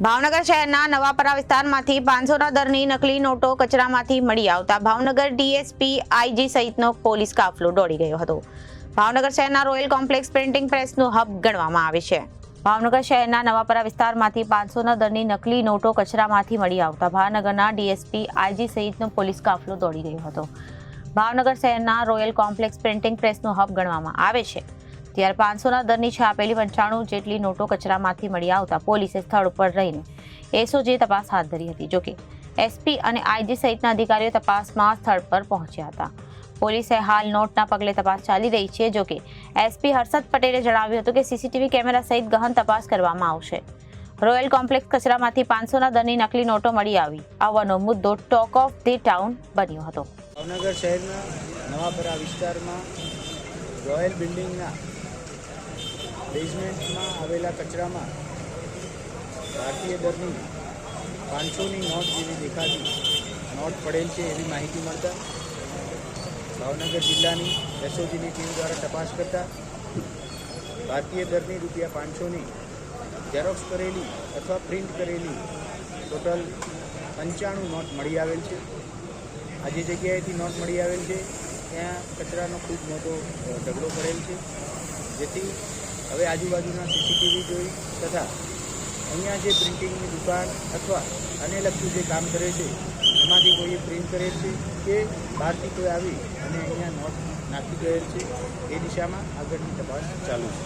ભાવનગર શહેરના નવાપરા વિસ્તારમાંથી 500ના દરની નકલી નોટો કચરામાંથી મળી આવતા ભાવનગર ડીએસપી આઈજી સહિતનો પોલીસ કાફલો દોડી ગયો હતો। ભાવનગર શહેરના રોયલ કોમ્પ્લેક્સ પ્રિન્ટિંગ પ્રેસનું હબ ગણવામાં આવે છે। ભાવનગર શહેરના નવાપરા વિસ્તારમાંથી 500ના દરની નકલી નોટો કચરામાંથી મળી આવતા ભાવનગરના ડીએસપી આઈજી સહિતનો પોલીસ કાફલો દોડી ગયો હતો। ભાવનગર શહેરના રોયલ કોમ્પ્લેક્સ પ્રિન્ટિંગ પ્રેસનું હબ ગણવામાં આવે છે। ત્યારે 500ના દરની છાપેલી 95 જેટલી નોટો કચરામાંથી મળી આવતા પોલીસે સ્થળ ઉપર રહીને એસઓજી તપાસ હાથ ધરી હતી। જોકે એસપી અને આઈજી સહિતના અધિકારીઓ તપાસમાં સ્થળ પર પહોંચ્યા હતા। પોલીસે હાલ નોટના પગલે તપાસ ચાલી રહી છે। જોકે એસપી હર્ષદ પટેલે જણાવ્યું હતું કે સીસીટીવી કેમેરા સહિત ગહન તપાસ કરવામાં આવશે। રોયલ કોમ્પ્લેક્સ કચરામાંથી 500ના દરની નકલી નોટો મળી આવવાનો મુદ્દો ટોક ઓફ ધી ટાઉન બન્યો હતો। ભાવનગર શહેરના નવાપરા વિસ્તારમાં રોયલ બિલ્ડિંગના બેઝમેન્ટમાં આવેલા કચરામાં ભારતીય દરની 500ની નોટ જેવી દેખાતી નોટ પડેલ છે એવી માહિતી મળતા ભાવનગર જિલ્લાની એસઓજીની ટીમ દ્વારા તપાસ કરતા ભારતીય દરની ₹500ની ઝેરોક્સ કરેલી અથવા પ્રિન્ટ કરેલી ટોટલ 95 નોટ મળી આવેલ છે। આ જે જગ્યાએથી નોટ મળી આવેલ છે ત્યાં કચરાનો ખૂબ મોટો ઢગલો પડેલ છે, જેથી હવે આજુબાજુના સીસીટીવી જોઈ તથા અહીંયા જે પ્રિન્ટિંગની દુકાન અથવા આને લગતું જે કામ કરે છે એમાંથી કોઈએ પ્રિન્ટ કરેલ છે કે બહારથી કોઈ આવી અને અહીંયા નોટ નાખી ગયેલ છે એ દિશામાં આગળની તપાસ ચાલુ છે।